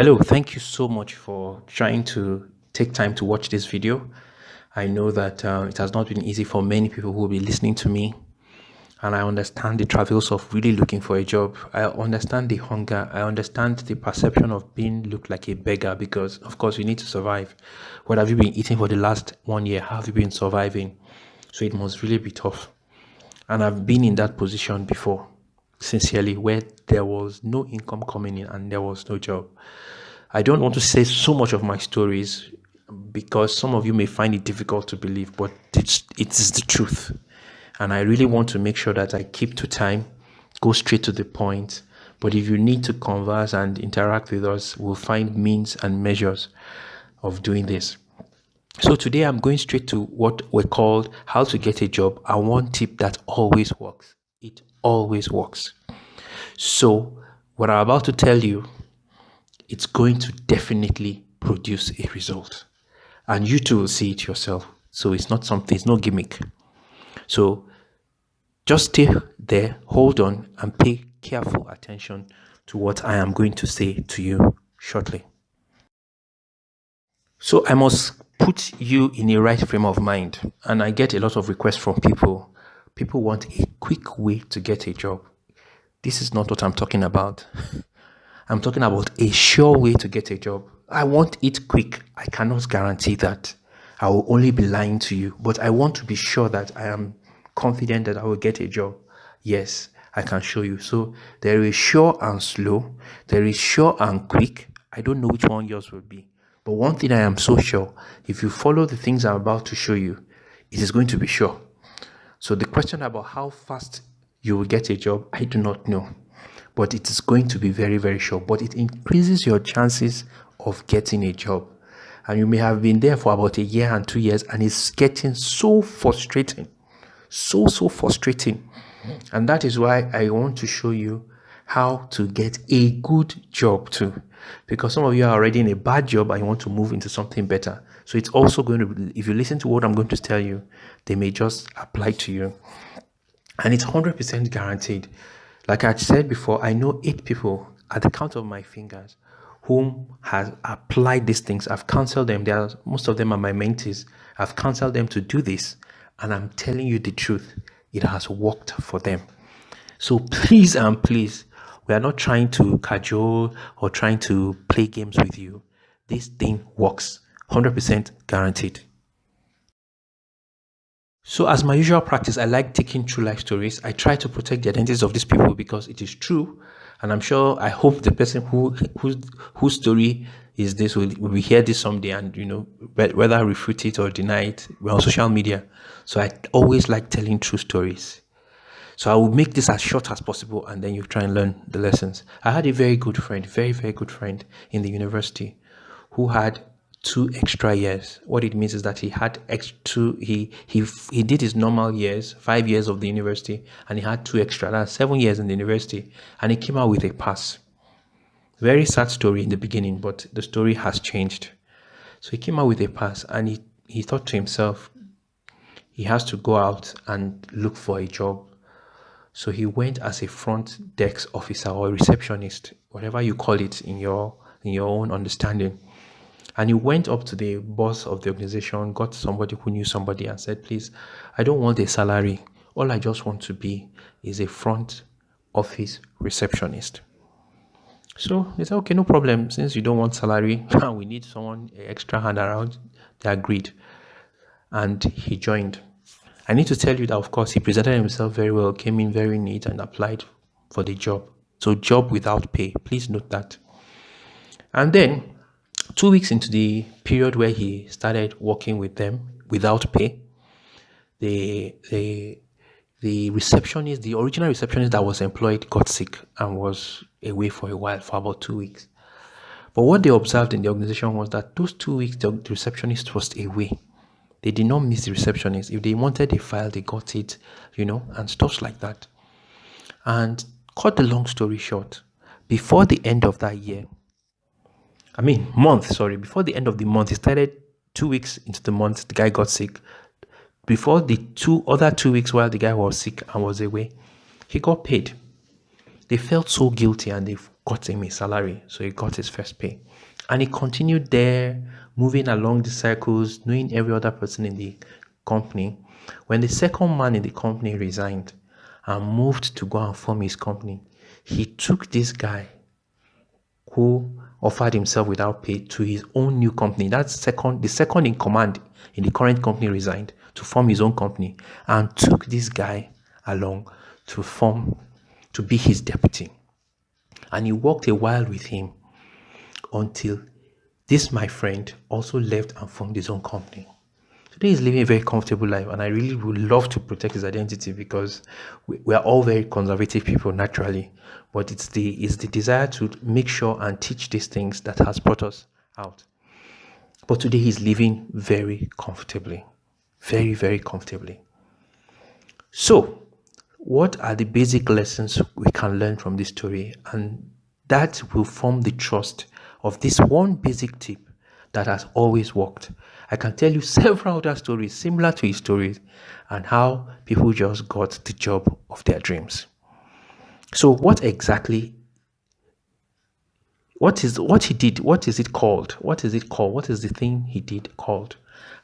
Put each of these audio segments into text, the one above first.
Hello, thank you so much for trying to take time to watch this video. I know that it has not been easy for many people who will be listening to me, and I understand the travails of really looking for a job. I understand the hunger. I understand the perception of being looked like a beggar because, of course, you need to survive. What have you been eating for the last 1 year? How have you been surviving? So it must really be tough. And I've been in that position before, sincerely, where there was no income coming in and there was no job. I don't want to say so much of my stories because some of you may find it difficult to believe, but it is the truth. And I really want to make sure that I keep to time, go straight to the point. But if you need to converse and interact with us, we'll find means and measures of doing this. So today I'm going straight to what we called how to get a job and one tip that always works. It always works. So what I'm about to tell you, it's going to definitely produce a result. And you too will see it yourself. So it's not something, it's no gimmick. So just stay there, hold on, and pay careful attention to what I am going to say to you shortly. So I must put you in a right frame of mind. And I get a lot of requests from people. People want a quick way to get a job. This is not what I'm talking about. I'm talking about a sure way to get a job. I want it quick. I cannot guarantee that. I will only be lying to you. But I want to be sure that I am confident that I will get a job. Yes, I can show you. So there is sure and slow. There is sure and quick. I don't know which one yours will be. But one thing I am so sure, if you follow the things I'm about to show you, it is going to be sure. So the question about how fast you will get a job, I do not know. But it is going to be very, very sure. But it increases your chances of getting a job. And you may have been there for about a year and 2 years, and it's getting so frustrating. So frustrating. And that is why I want to show you how to get a good job too. Because some of you are already in a bad job and you want to move into something better. So it's also going to, if you listen to what I'm going to tell you, they may just apply to you. And it's 100% guaranteed. Like I said before, I know 8 people at the count of my fingers whom has applied these things. I've counseled them. Most of them are my mentees. I've counseled them to do this. And I'm telling you the truth. It has worked for them. So please and please, we are not trying to cajole or trying to play games with you. This thing works. 100% guaranteed. So as my usual practice, I like taking true life stories. I try to protect the identities of these people because it is true. And I'm sure, I hope the person whose story is this will hear this someday and, whether refute it or deny it. We're on social media. So I always like telling true stories. So I will make this as short as possible and then you try and learn the lessons. I had a very good friend, very, very good friend in the university who had 2 extra years. What it means is that he had he did his normal years, 5 years of the university, and he had 2 extra. That's 7 years in the university, and he came out with a pass. Very sad story in the beginning, but the story has changed. So he came out with a pass, and he thought to himself, he has to go out and look for a job. So he went as a front desk officer or a receptionist, whatever you call it in your own understanding. And he went up to the boss of the organization, got somebody who knew somebody and said, please, I don't want a salary. All I just want to be is a front office receptionist. So they said, okay, no problem. Since you don't want salary, we need someone extra hand around. They agreed. And he joined. I need to tell you that, of course, he presented himself very well, came in very neat and applied for the job. So job without pay. Please note that. And then 2 weeks into the period where he started working with them without pay, the receptionist, the original receptionist that was employed, got sick and was away for a while, for about 2 weeks. But what they observed in the organization was that those 2 weeks, the receptionist was away. They did not miss the receptionist. If they wanted a file, they got it, and stuff like that. And cut the long story short, before the end of that year, before the end of the month, he started 2 weeks into the month, the guy got sick. Before the other 2 weeks while the guy was sick and was away, he got paid. They felt so guilty and they got him a salary. So he got his first pay. And he continued there, moving along the circles, knowing every other person in the company. When the second man in the company resigned and moved to go and form his company, he took this guy who offered himself without pay to his own new company. The second in command in the current company resigned to form his own company and took this guy along to be his deputy. And he worked a while with him until this, my friend, also left and formed his own company. Today he's living a very comfortable life, and I really would love to protect his identity because we are all very conservative people naturally, but it's the desire to make sure and teach these things that has brought us out. But today he's living very comfortably, very, very comfortably. So, what are the basic lessons we can learn from this story? And that will form the trust of this one basic tip that has always worked. I can tell you several other stories similar to his stories and how people just got the job of their dreams. So what is it called? What is the thing he did called?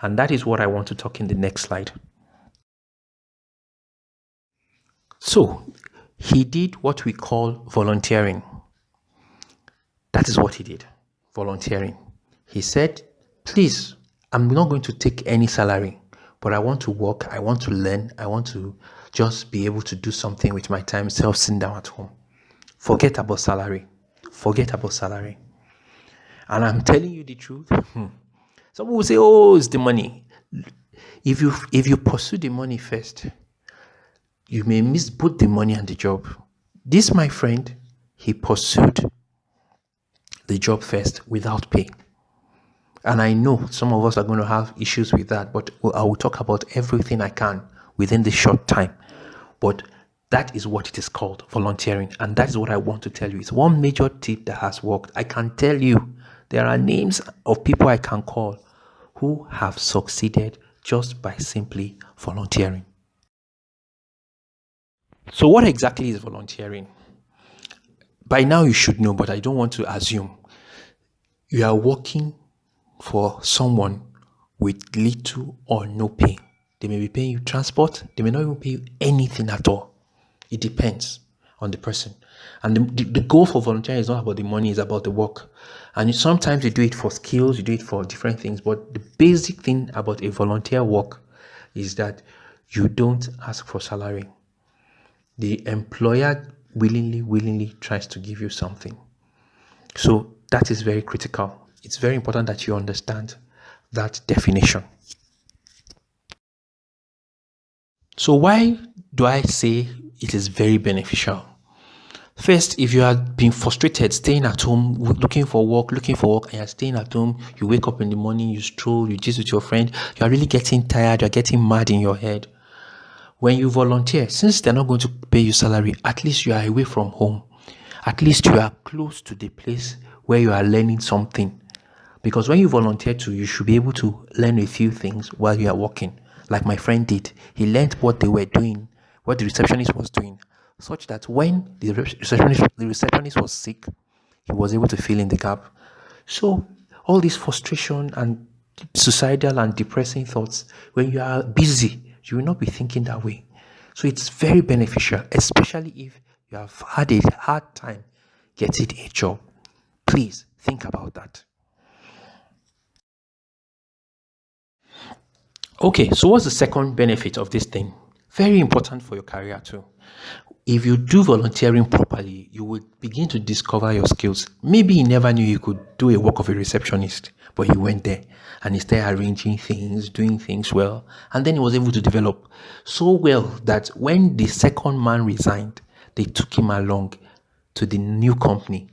And that is what I want to talk in the next slide. So he did what we call volunteering. That is what he did, volunteering. He said, please, I'm not going to take any salary, but I want to work, I want to learn, I want to just be able to do something with my time, sitting down at home. Forget about salary. And I'm telling you the truth. Some will say, oh, it's the money. If you pursue the money first, you may miss both the money and the job. This, my friend, he pursued the job first without pay. And I know some of us are going to have issues with that, but I will talk about everything I can within this short time. But that is what it is called, volunteering. And that is what I want to tell you. It's one major tip that has worked. I can tell you there are names of people I can call who have succeeded just by simply volunteering. So what exactly is volunteering? By now you should know, but I don't want to assume. You are working for someone with little or no pay. They may be paying you transport. They may not even pay you anything at all. It depends on the person. And the goal for volunteering is not about the money, it's about the work. And sometimes you do it for skills, you do it for different things. But the basic thing about a volunteer work is that you don't ask for salary. The employer willingly tries to give you something. So that is very critical. It's very important that you understand that definition. So why do I say it is very beneficial? First, if you have been frustrated staying at home, looking for work, and you're staying at home, you wake up in the morning, you stroll, you gist with your friend, you are really getting tired, you're getting mad in your head. When you volunteer, since they're not going to pay you salary, at least you are away from home. At least you are close to the place where you are learning something. Because when you volunteer too, you should be able to learn a few things while you are working. Like my friend did. He learned what they were doing, what the receptionist was doing, such that when the receptionist was sick, he was able to fill in the gap. So all this frustration and suicidal and depressing thoughts, when you are busy, you will not be thinking that way. So it's very beneficial, especially if you have had a hard time getting a job. Please think about that. Okay, so what's the second benefit of this thing? Very important for your career too. If you do volunteering properly, you will begin to discover your skills. Maybe you never knew you could do a work of a receptionist, but you went there and he started arranging things, doing things well, and then he was able to develop so well that when the second man resigned, they took him along to the new company.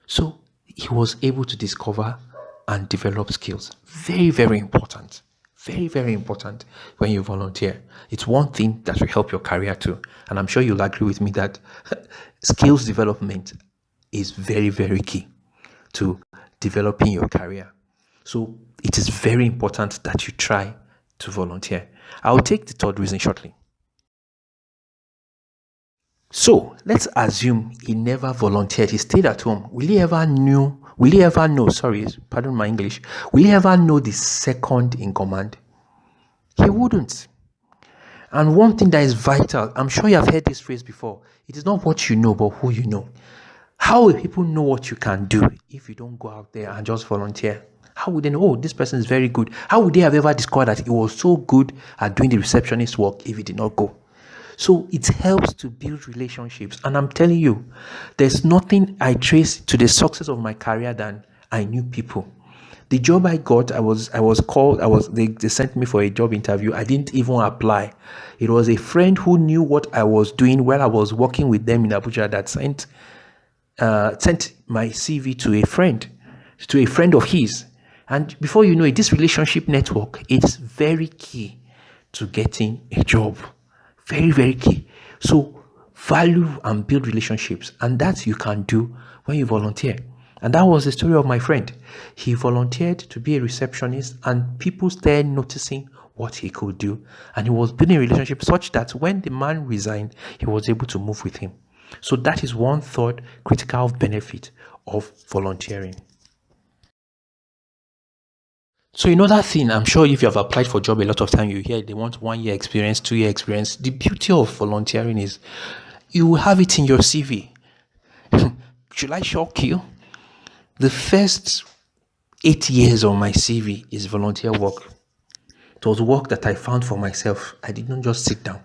So he was able to discover and develop skills. Very, very important. Very, very important when you volunteer. It's one thing that will help your career too. And I'm sure you'll agree with me that skills development is very, very key to developing your career. So it is very important that you try to volunteer. I'll take the third reason shortly. So let's assume he never volunteered. He stayed at home. Pardon my English. Will he ever know the second in command? He wouldn't. And one thing that is vital, I'm sure you have heard this phrase before. It is not what you know, but who you know. How will people know what you can do if you don't go out there and just volunteer? How would they know, oh, this person is very good? How would they have ever discovered that he was so good at doing the receptionist work if he did not go? So it helps to build relationships. And I'm telling you, there's nothing I trace to the success of my career than I knew people. The job I got, they sent me for a job interview. I didn't even apply. It was a friend who knew what I was doing while I was working with them in Abuja that sent my CV to a friend of his. And before you know it, this relationship network is very key to getting a job. Very, very key. So value and build relationships. And that you can do when you volunteer. And that was the story of my friend. He volunteered to be a receptionist and people started noticing what he could do. And he was building a relationship such that when the man resigned, he was able to move with him. So that is one third critical benefit of volunteering. So another thing, I'm sure if you have applied for a job a lot of time, you hear they want 1 year experience, 2 year experience. The beauty of volunteering is you will have it in your CV. Should I shock you? The first 8 years on my CV is volunteer work. It was work that I found for myself. I did not just sit down.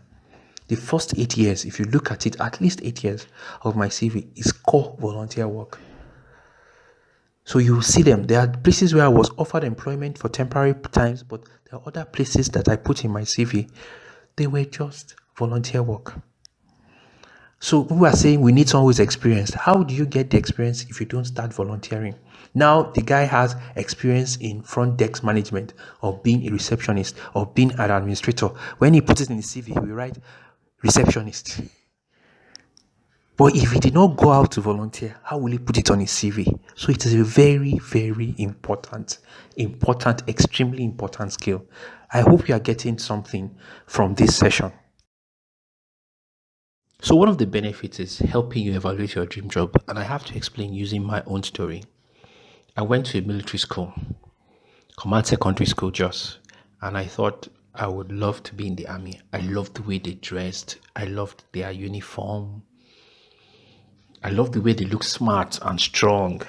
The first 8 years, if you look at it, at least 8 years of my CV is core volunteer work. So you will see them. There are places where I was offered employment for temporary times, but there are other places that I put in my CV. They were just volunteer work. So we are saying we need someone who is experienced. How do you get the experience if you don't start volunteering? Now the guy has experience in front desk management or being a receptionist or being an administrator. When he puts it in his CV, he will write receptionist. But if he did not go out to volunteer, how will he put it on his CV? So it is a very, very important, extremely important skill. I hope you are getting something from this session. So one of the benefits is helping you evaluate your dream job. And I have to explain using my own story. I went to a military school, Command Secondary School, Jos, and I thought I would love to be in the army. I loved the way they dressed. I loved their uniform. I loved the way they looked smart and strong.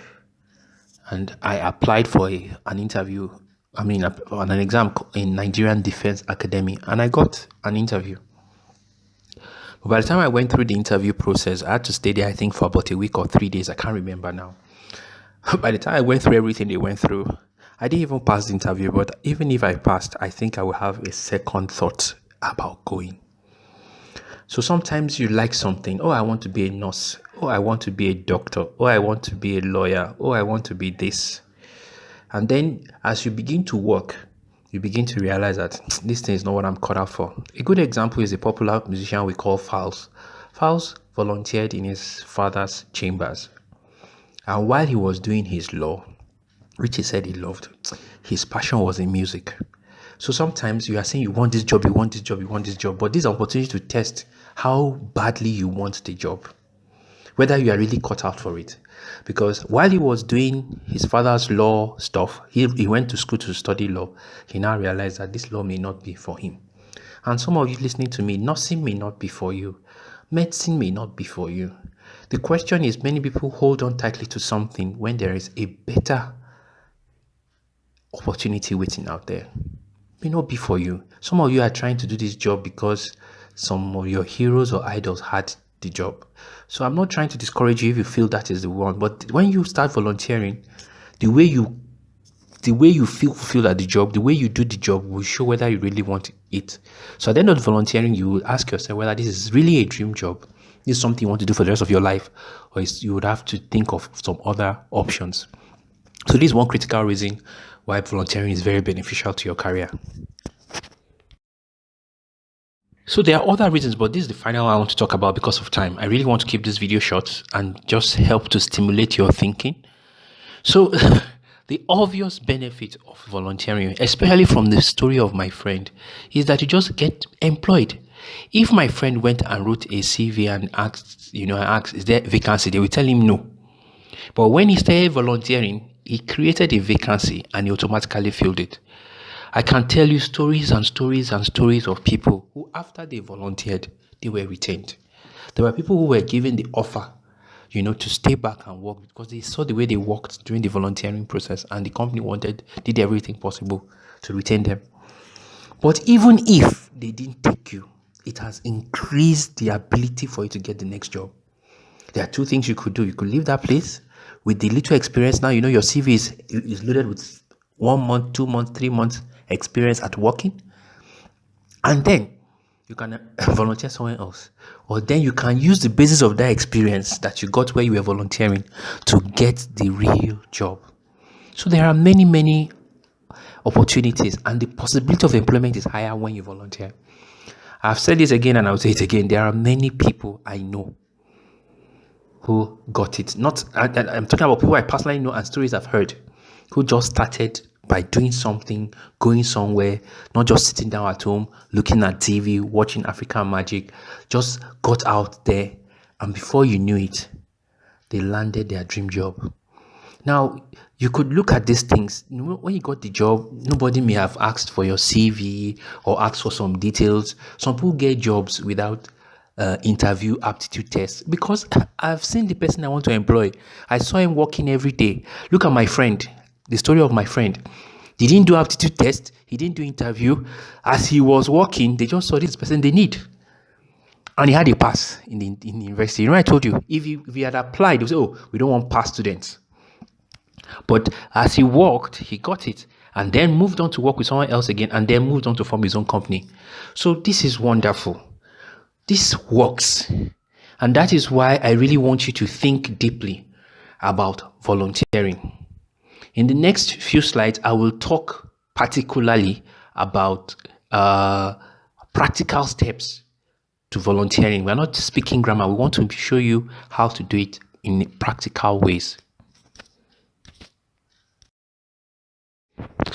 And I applied for an interview, on an exam in Nigerian Defense Academy, and I got an interview. But by the time I went through the interview process, I had to stay there, I think, for about a week or 3 days. I can't remember now. By the time I went through everything they went through, I didn't even pass the interview. But even if I passed, I think I will have a second thought about going. So sometimes you like something. Oh, I want to be a nurse. Oh, I want to be a doctor. Oh, I want to be a lawyer. Oh, I want to be this. And then as you begin to work, you begin to realize that this thing is not what I'm cut out for. A good example is a popular musician we call Falz. Falz volunteered in his father's chambers. And while he was doing his law, which he said he loved, his passion was in music. So sometimes you are saying you want this job, you want this job, you want this job, but this is an opportunity to test how badly you want the job, whether you are really cut out for it. Because while he was doing his father's law stuff, he went to school to study law. He now realized that this law may not be for him. And some of you listening to me, nursing may not be for you. Medicine may not be for you. The question is, many people hold on tightly to something when there is a better opportunity waiting out there. May not be for you. Some of you are trying to do this job because some of your heroes or idols had the job. So I'm not trying to discourage you if you feel that is the one, but when you start volunteering, the way you feel at the job, the way you do the job will show whether you really want it. So at the end of the volunteering, you will ask yourself whether this is really a dream job. This is something you want to do for the rest of your life, or you would have to think of some other options. So this is one critical reason why volunteering is very beneficial to your career. So there are other reasons, but this is the final one I want to talk about because of time. I really want to keep this video short and just help to stimulate your thinking. So the obvious benefit of volunteering, especially from the story of my friend, is that you just get employed. If my friend went and wrote a CV and asked, is there vacancy, they will tell him no. But when he started volunteering, he created a vacancy and he automatically filled it. I can tell you stories and stories and stories of people who, after they volunteered, they were retained. There were people who were given the offer, to stay back and work because they saw the way they worked during the volunteering process, and the company did everything possible to retain them. But even if they didn't take you, it has increased the ability for you to get the next job. There are two things you could do. You could leave that place with the little experience. Now, your CV is loaded with 1 month, 2 months, 3 months experience at working. And then you can volunteer somewhere else. Or then you can use the basis of that experience that you got where you were volunteering to get the real job. So there are many, many opportunities, and the possibility of employment is higher when you volunteer. I've said this again and I'll say it again. There are many people I know who got it. I'm talking about people I personally know and stories I've heard who just started by doing something, going somewhere, not just sitting down at home, looking at TV, watching African Magic, just got out there, and before you knew it, they landed their dream job. Now, you could look at these things. When you got the job, nobody may have asked for your CV or asked for some details. Some people get jobs without interview aptitude tests, because I've seen the person I want to employ. I saw him working every day. Look at my friend, the story of my friend. He didn't do aptitude test. He didn't do interview. As he was working, they just saw this person they need. And he had a pass in the university. I told you, if he had applied, they would say, oh, we don't want pass students. But as he worked, he got it, and then moved on to work with someone else again, and then moved on to form his own company. So this is wonderful. This works. And that is why I really want you to think deeply about volunteering. In the next few slides, I will talk particularly about practical steps to volunteering. We're not speaking grammar. We want to show you how to do it in practical ways.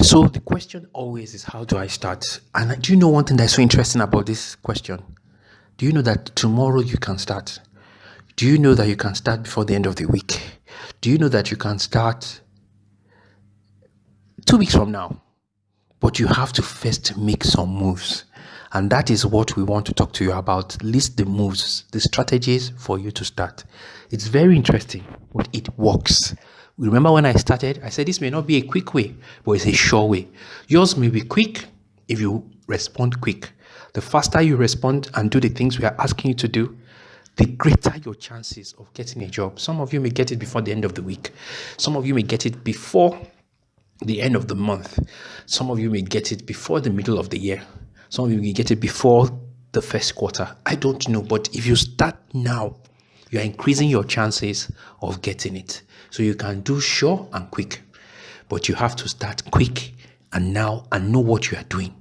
So the question always is, how do I start? And do you know one thing that's so interesting about this question? Do you know that tomorrow you can start? Do you know that you can start before the end of the week? Do you know that you can start 2 weeks from now? But you have to first make some moves. And that is what we want to talk to you about. List the moves, the strategies for you to start. It's very interesting, but it works. Remember when I started, I said this may not be a quick way, but it's a sure way. Yours may be quick if you respond quick. The faster you respond and do the things we are asking you to do, the greater your chances of getting a job. Some of you may get it before the end of the week. Some of you may get it before the end of the month. Some of you may get it before the middle of the year. Some of you may get it before the first quarter. I don't know, but if you start now, you are increasing your chances of getting it. So you can do sure and quick, but you have to start quick and now and know what you are doing.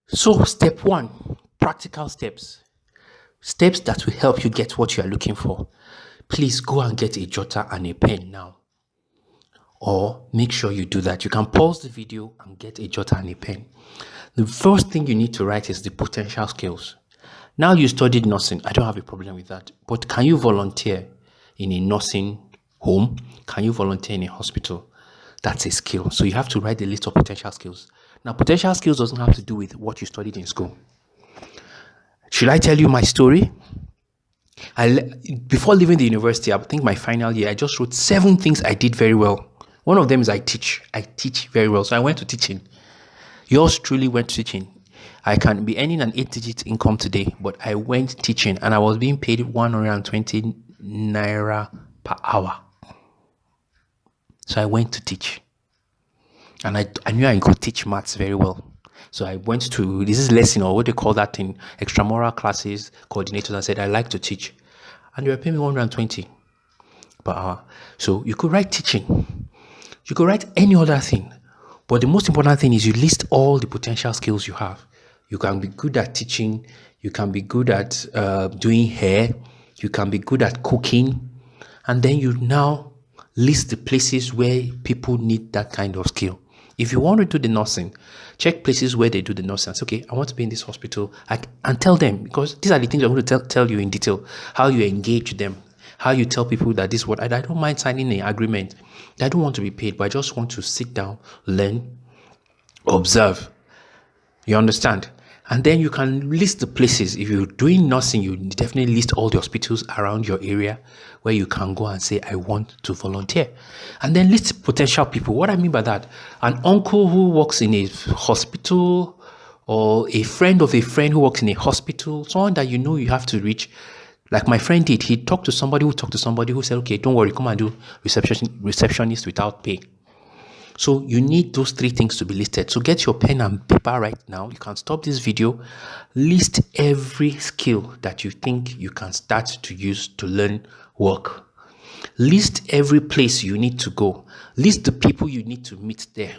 So step 1, practical steps. Steps that will help you get what you are looking for. Please go and get a jotter and a pen now. Or make sure you do that. You can pause the video and get a jotter and a pen. The first thing you need to write is the potential skills. Now you studied nursing. I don't have a problem with that. But can you volunteer in a nursing home? Can you volunteer in a hospital? That's a skill. So you have to write the list of potential skills. Now, potential skills doesn't have to do with what you studied in school. Should I tell you my story? Before leaving the university, I think my final year, I just wrote 7 things I did very well. One of them is I teach. I teach very well. So I went to teaching. Yours truly went to teaching. I can be earning an 8-digit income today, but I went teaching and I was being paid 120 naira per hour. So I went to teach. And I knew I could teach maths very well. So I went to, this is lesson, or what they call that in extramural classes, coordinators, and said, I like to teach. And they were paying me 120 per hour. So you could write teaching. You could write any other thing. But the most important thing is you list all the potential skills you have. You can be good at teaching. You can be good at doing hair. You can be good at cooking. And then you now list the places where people need that kind of skill. If you want to do the nursing, check places where they do the nursing. Say, okay, I want to be in this hospital. And tell them, because these are the things I'm going to tell you in detail, how you engage them, how you tell people that this is what, I don't mind signing an agreement. I don't want to be paid, but I just want to sit down, learn, observe. You understand? And then you can list the places. If you're doing nursing, you definitely list all the hospitals around your area where you can go and say, I want to volunteer. And then list potential people. What I mean by that, an uncle who works in a hospital, or a friend of a friend who works in a hospital, someone that you know you have to reach. Like my friend did. He talked to somebody who said, okay, don't worry, come and do receptionist without pay. So you need those 3 things to be listed. So get your pen and paper right now. You can stop this video. List every skill that you think you can start to use to learn work. List every place you need to go. List the people you need to meet there.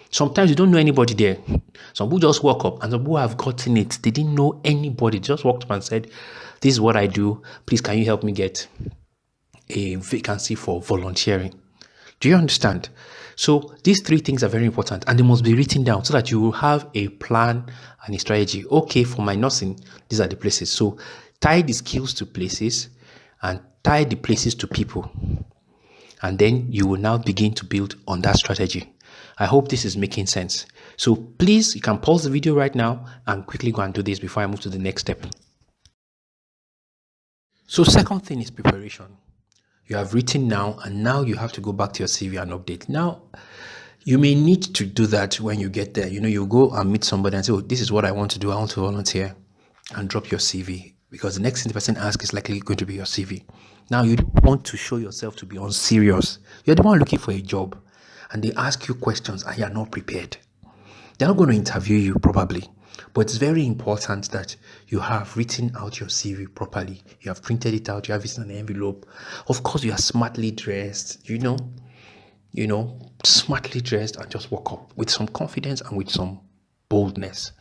Sometimes you don't know anybody there. Some people just walk up, and some people have gotten it. They didn't know anybody. Just walked up and said, this is what I do. Please, can you help me get a vacancy for volunteering? Do you understand? So these 3 things are very important, and they must be written down so that you will have a plan and a strategy. Okay, for my nursing, these are the places. So tie the skills to places and tie the places to people. And then you will now begin to build on that strategy. I hope this is making sense. So please, you can pause the video right now and quickly go and do this before I move to the next step. So second thing is preparation. You have written now, and now you have to go back to your CV and update. Now, you may need to do that when you get there. You go and meet somebody and say, oh, this is what I want to do. I want to volunteer, and drop your CV, because the next thing the person asks is likely going to be your CV. Now, you don't want to show yourself to be unserious. You're the one looking for a job, and they ask you questions and you're not prepared. They're not going to interview you probably, but it's very important that you have written out your CV properly. You have printed it out. You have it in an envelope. Of course, you are smartly dressed, smartly dressed, and just walk up with some confidence and with some boldness.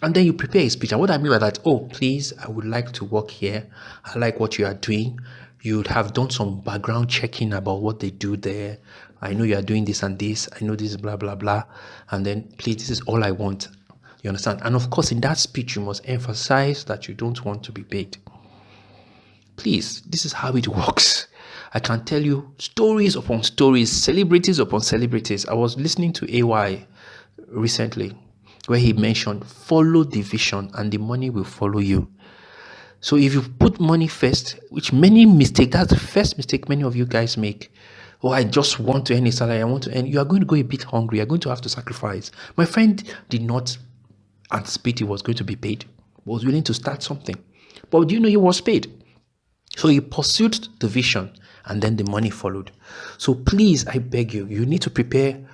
And then you prepare a speech. And what I mean by that, oh, please, I would like to work here. I like what you are doing. You'd have done some background checking about what they do there. I know you are doing this and this. I know this is blah, blah, blah. And then, please, this is all I want. You understand? And of course, in that speech, you must emphasize that you don't want to be paid. Please, this is how it works. I can tell you stories upon stories, celebrities upon celebrities. I was listening to AY recently, where he mentioned, follow the vision and the money will follow you. So if you put money first, which many mistake, that's the first mistake many of you guys make. Oh, I just want to earn a salary. I want to earn. You are going to go a bit hungry. You're going to have to sacrifice. My friend did not anticipate he was going to be paid, but was willing to start something. But do you know he was paid? So he pursued the vision, and then the money followed. So please, I beg you, you need to prepare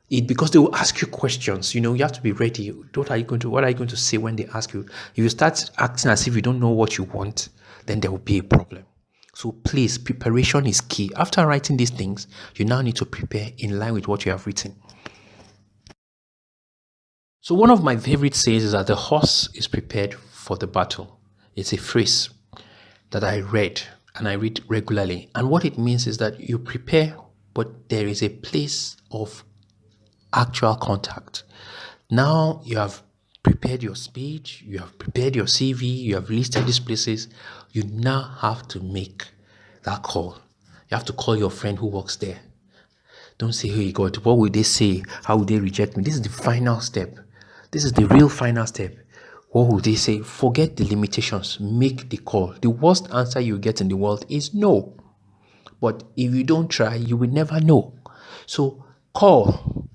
it, because they will ask you questions. You have to be ready. What are you going to say when they ask you? If you start acting as if you don't know what you want, then there will be a problem. So please, preparation is key. After writing these things, you now need to prepare in line with what you have written. So one of my favorite sayings is that the horse is prepared for the battle. It's a phrase that I read, and I read regularly. And what it means is that you prepare, but there is a place of actual contact. Now you have prepared your speech, you have prepared your CV, you have listed these places. You now have to make that call. You have to call your friend who works there. Don't say, hey God, what will they say? How will they reject me? This is the final step. This is the real final step. What will they say? Forget the limitations. Make the call. The worst answer you get in the world is no. But if you don't try, you will never know. So call.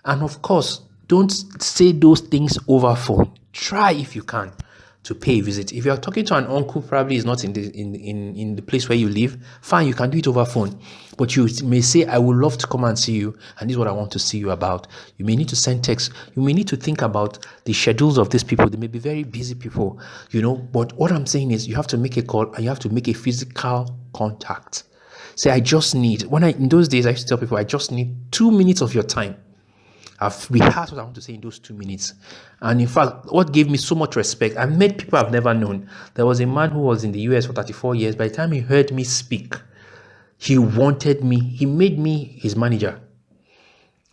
And of course, don't say those things over phone. Try if you can to pay a visit. If you are talking to an uncle, probably is not in the place where you live, fine, you can do it over phone. But you may say, I would love to come and see you, and this is what I want to see you about. You may need to send text. You may need to think about the schedules of these people. They may be very busy people, but what I'm saying is you have to make a call, and you have to make a physical contact. Say, in those days, I used to tell people, I just need 2 minutes of your time. I've rehearsed what I want to say in those 2 minutes. And in fact, what gave me so much respect, I met people I've never known. There was a man who was in the US for 34 years. By the time he heard me speak, he wanted me. He made me his manager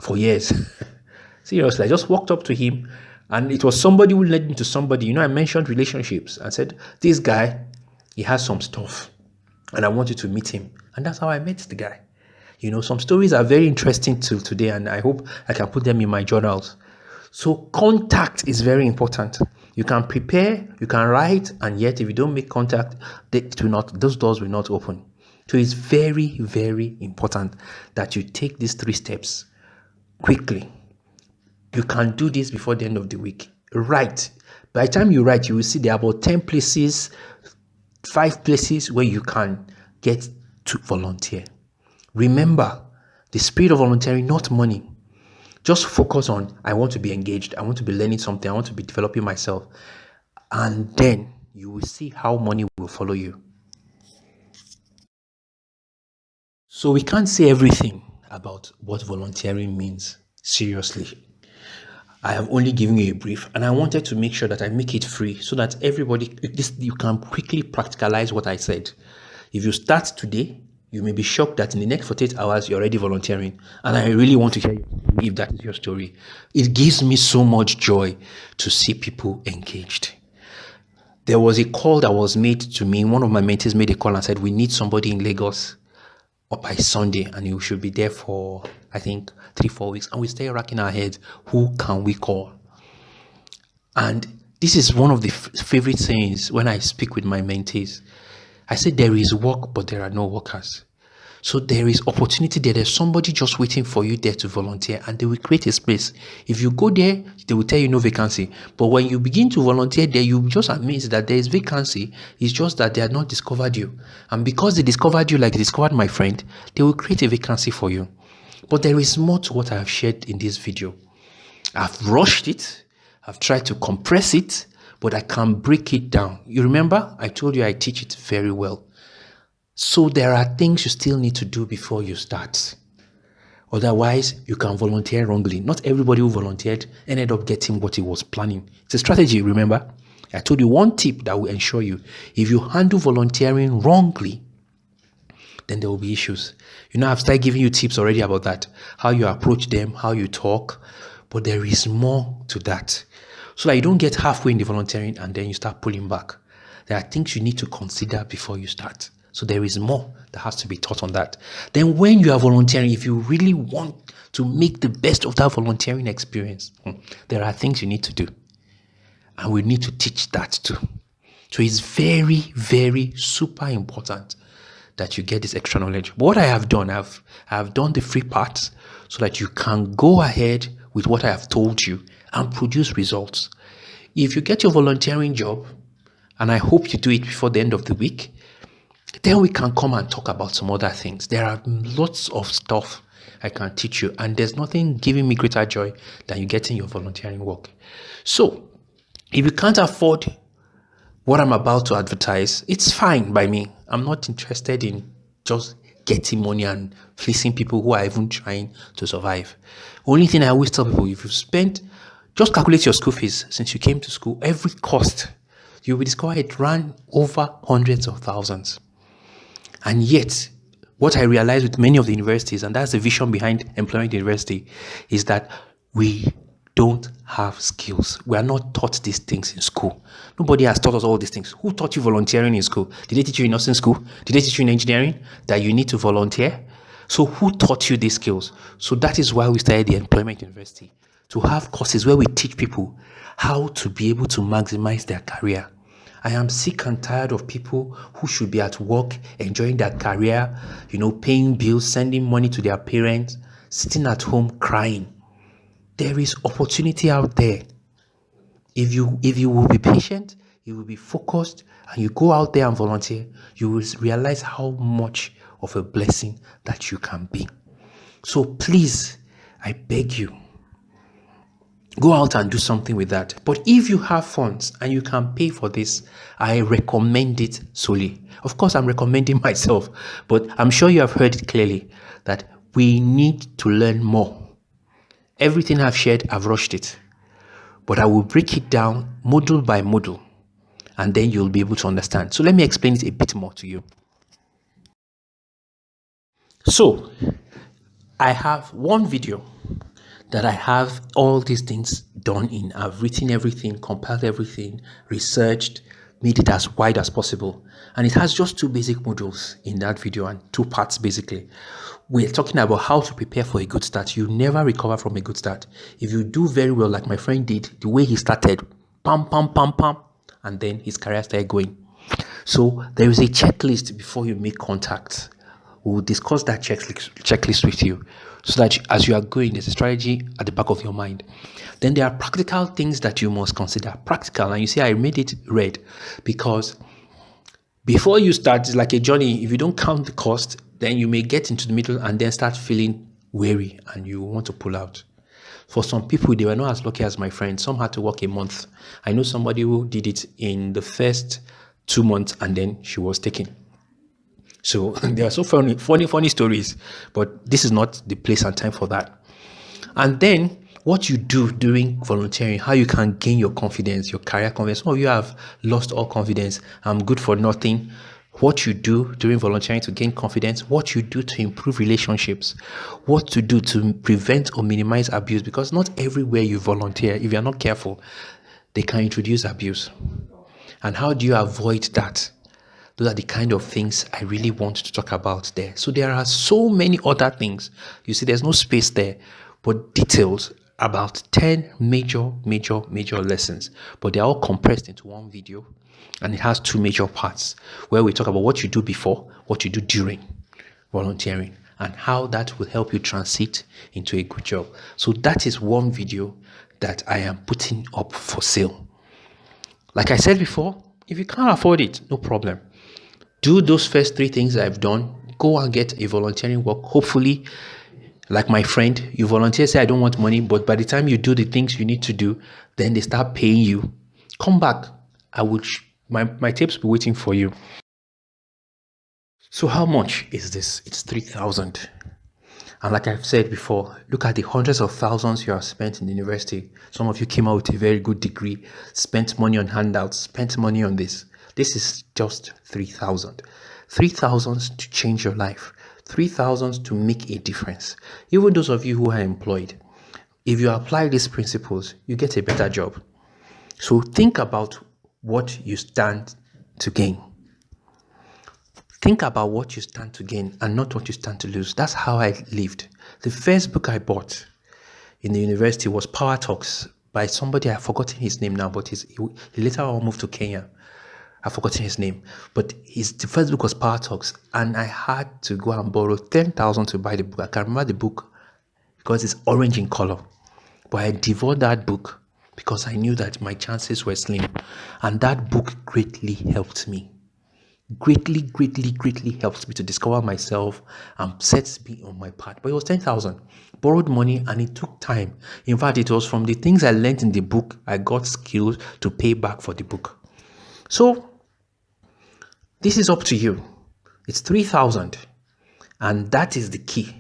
for years. Seriously, I just walked up to him, and it was somebody who led me to somebody. You know, I mentioned relationships and said, this guy, he has some stuff, and I want you to meet him. And that's how I met the guy. You know, some stories are very interesting till today, and I hope I can put them in my journals. So contact is very important. You can prepare, you can write, and yet if you don't make contact, those doors will not open. So it's very, very important that you take these 3 steps quickly. You can do this before the end of the week. Write. By the time you write, you will see there are about 10 places, 5 places where you can get to volunteer. Remember, the spirit of volunteering, not money. Just focus on, I want to be engaged. I want to be learning something. I want to be developing myself. And then you will see how money will follow you. So we can't say everything about what volunteering means. Seriously. I have only given you a brief, and I wanted to make sure that I make it free so that you can quickly practicalize what I said. If you start today, you may be shocked that in the next 48 hours, you're already volunteering. And I really want to hear you if that is your story. It gives me so much joy to see people engaged. There was a call that was made to me. One of my mentees made a call and said, we need somebody in Lagos by Sunday, and you should be there for, I think, 3-4 weeks. And we stay racking our heads, who can we call? And this is one of the favorite sayings when I speak with my mentees. I said, there is work, but there are no workers. So there is opportunity there. There's somebody just waiting for you there to volunteer, and they will create a space. If you go there, they will tell you no vacancy. But when you begin to volunteer there, you'll be just amazed that there is vacancy. It's just that they have not discovered you. And because they discovered you like they discovered my friend, they will create a vacancy for you. But there is more to what I have shared in this video. I've rushed it. I've tried to compress it, but I can break it down. You remember, I told you I teach it very well. So there are things you still need to do before you start. Otherwise, you can volunteer wrongly. Not everybody who volunteered ended up getting what he was planning. It's a strategy, remember? I told you one tip that will ensure you. If you handle volunteering wrongly, then there will be issues. You know, I've started giving you tips already about that. How you approach them, how you talk. But there is more to that. So that you don't get halfway in the volunteering and then you start pulling back. There are things you need to consider before you start. So there is more that has to be taught on that. Then when you are volunteering, if you really want to make the best of that volunteering experience, there are things you need to do. And we need to teach that too. So it's very, very super important that you get this extra knowledge. But what I have done, I've done the free parts so that you can go ahead with what I have told you and produce results. If you get your volunteering job, and I hope you do it before the end of the week, then we can come and talk about some other things. There are lots of stuff I can teach you, and there's nothing giving me greater joy than you getting your volunteering work. So, if you can't afford what I'm about to advertise, it's fine by me. I'm not interested in just getting money and fleecing people who are even trying to survive. Only thing I always tell people, if you've spent, just calculate your school fees since you came to school, every cost, you will discover it ran over hundreds of thousands. And yet, what I realized with many of the universities, and that's the vision behind Employment University, is that we don't have skills. We are not taught these things in school. Nobody has taught us all these things. Who taught you volunteering in school? Did they teach you in nursing school? Did they teach you in engineering that you need to volunteer? So who taught you these skills? So that is why we started the Employment University, to have courses where we teach people how to be able to maximize their career. I am sick and tired of people who should be at work, enjoying their career, paying bills, sending money to their parents, sitting at home crying. There is opportunity out there. If you will be patient, you will be focused, and you go out there and volunteer, you will realize how much of a blessing that you can be. So please, I beg you, go out and do something with that. But if you have funds and you can pay for this, I recommend it solely. Of course, I'm recommending myself, but I'm sure you have heard it clearly that we need to learn more. Everything I've shared, I've rushed it. But I will break it down module by module, and then you'll be able to understand. So let me explain it a bit more to you. So, I have one video that I have all these things done in. I've written everything, compiled everything, researched, made it as wide as possible. And it has just 2 basic modules in that video and 2 parts basically. We're talking about how to prepare for a good start. You never recover from a good start. If you do very well, like my friend did, the way he started, pam, pam, pam, pam, and then his career started going. So there is a checklist before you make contact. We'll discuss that checklist with you so that as you are going, there's a strategy at the back of your mind. Then there are practical things that you must consider. Practical, and you see I made it red because before you start, it's like a journey. If you don't count the cost, then you may get into the middle and then start feeling weary and you want to pull out. For some people, they were not as lucky as my friend. Some had to work a month. I know somebody who did it in the first 2 months and then she was taken. So there are so funny stories, but this is not the place and time for that. And then what you do during volunteering, how you can gain your confidence, your career confidence. Some of you have lost all confidence. I'm good for nothing. What you do during volunteering to gain confidence, what you do to improve relationships, what to do to prevent or minimize abuse, because not everywhere you volunteer, if you're not careful, they can introduce abuse. And how do you avoid that? Those are the kind of things I really want to talk about there. So there are so many other things. You see, there's no space there, but details about 10 major lessons. But they're all compressed into one video. And it has 2 major parts where we talk about what you do before, what you do during volunteering, and how that will help you transit into a good job. So that is one video that I am putting up for sale. Like I said before, if you can't afford it, no problem. Do those first 3 things I've done. Go and get a volunteering work. Hopefully, like my friend, you volunteer, say, I don't want money, but by the time you do the things you need to do, then they start paying you. Come back. I would, my tapes will be waiting for you. So how much is this? It's 3,000. And like I've said before, look at the hundreds of thousands you have spent in the university. Some of you came out with a very good degree, spent money on handouts, spent money on this. This is just 3,000. 3,000 to change your life. 3,000 to make a difference. Even those of you who are employed, if you apply these principles, you get a better job. So think about what you stand to gain. Think about what you stand to gain and not what you stand to lose. That's how I lived. The first book I bought in the university was Power Talks by somebody, I've forgotten his name now, but he later on moved to Kenya. I've forgotten his name. But the first book was Power Talks, and I had to go and borrow 10,000 to buy the book. I can remember the book because it's orange in color. But I devoured that book because I knew that my chances were slim. And that book greatly helped me. Greatly helped me to discover myself and set me on my path. But it was 10,000. Borrowed money, and it took time. In fact, it was from the things I learned in the book, I got skills to pay back for the book. So, this is up to you. It's 3,000. And that is the key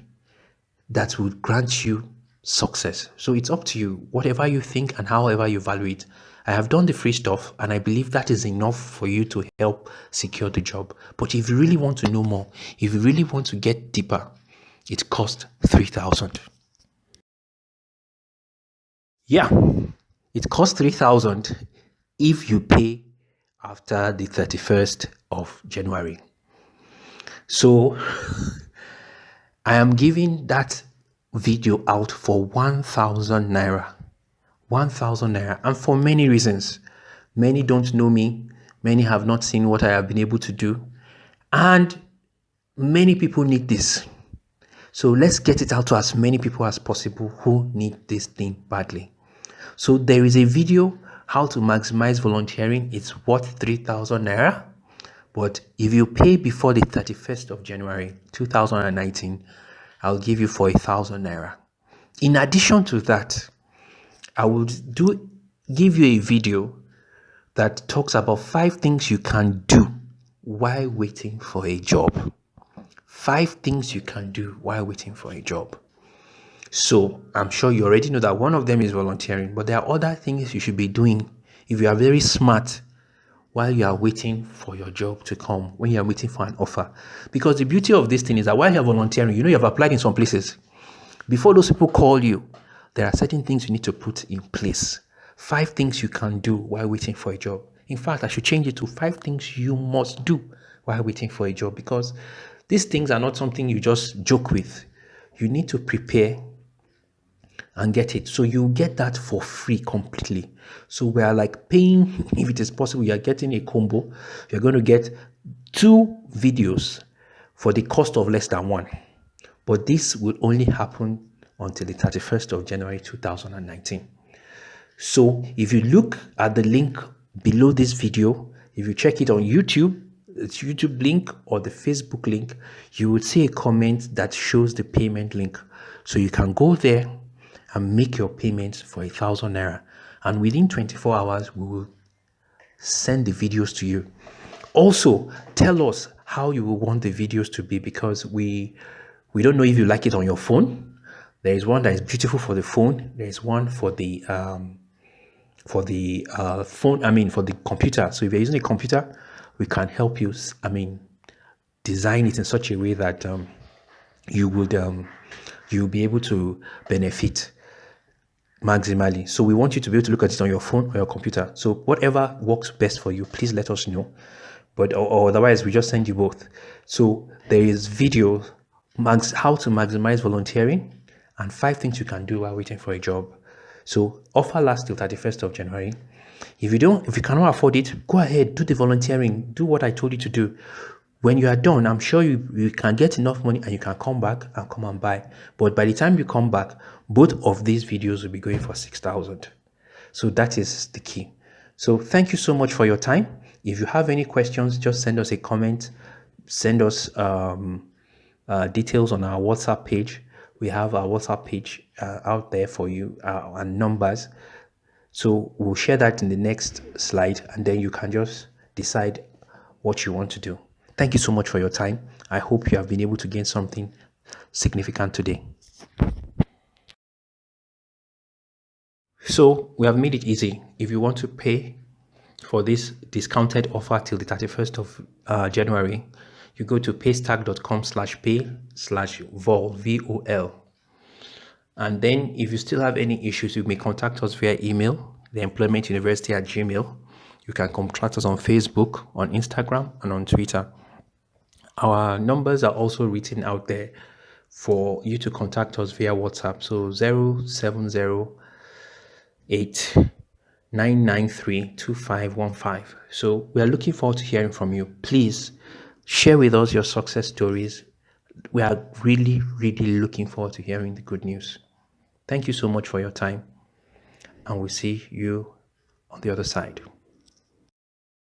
that will grant you success. So it's up to you, whatever you think and however you value it. I have done the free stuff, and I believe that is enough for you to help secure the job. But if you really want to know more, if you really want to get deeper, it costs 3,000. Yeah, it costs 3,000 if you pay after the 31st of January. So I am giving that video out for 1,000 naira. 1,000 naira, and for many reasons. Many don't know me, many have not seen what I have been able to do, and many people need this. So let's get it out to as many people as possible who need this thing badly. So there is a video, how to maximize volunteering. It's worth 3,000 naira, but if you pay before the 31st of January 2019, I'll give you for 1,000 naira. In addition to that, I will give you a video that talks about 5 things you can do while waiting for a job. 5 things you can do while waiting for a job. So I'm sure you already know that one of them is volunteering, but there are other things you should be doing if you are very smart while you are waiting for your job to come, when you are waiting for an offer. Because the beauty of this thing is that while you are volunteering, you know you have applied in some places. Before those people call you, there are certain things you need to put in place. 5 things you can do while waiting for a job. In fact, I should change it to 5 things you must do while waiting for a job, because these things are not something you just joke with. You need to prepare and get it. So you get that for free completely. So we are like paying, if it is possible, you are getting a combo. You're going to get 2 videos for the cost of less than 1. But this will only happen until the 31st of January 2019. So if you look at the link below this video, if you check it on YouTube, it's YouTube link or the Facebook link, you will see a comment that shows the payment link. So you can go there and make your payments for 1,000 naira. And within 24 hours, we will send the videos to you. Also, tell us how you will want the videos to be, because we don't know if you like it on your phone. There is one that is beautiful for the phone. There is one for the phone, for the computer. So if you're using a computer, we can help you, design it in such a way that you'll be able to benefit maximally. So we want you to be able to look at it on your phone or your computer. So whatever works best for you, please let us know. But or otherwise, we just send you both. So there is video, how to maximize volunteering, and 5 things you can do while waiting for a job. So offer lasts till 31st of January. If you cannot afford it, go ahead, do the volunteering, do what I told you to do. When you are done, I'm sure you can get enough money and you can come back and come and buy. But by the time you come back, both of these videos will be going for 6,000. So that is the key. So thank you so much for your time. If you have any questions, just send us a comment, send us details on our WhatsApp page. We have our WhatsApp page out there for you, and numbers. So we'll share that in the next slide, and then you can just decide what you want to do. Thank you so much for your time. I hope you have been able to gain something significant today. So we have made it easy. If you want to pay for this discounted offer till the 31st of January, you go to paystack.com/pay/vol, VOL. And then if you still have any issues, you may contact us via email, theemploymentuniversity@gmail.com. You can contact us on Facebook, on Instagram, and on Twitter. Our numbers are also written out there for you to contact us via WhatsApp. So 0708-993-2515. So we are looking forward to hearing from you. Please share with us your success stories. We are really, really looking forward to hearing the good news. Thank you so much for your time, and we'll see you on the other side.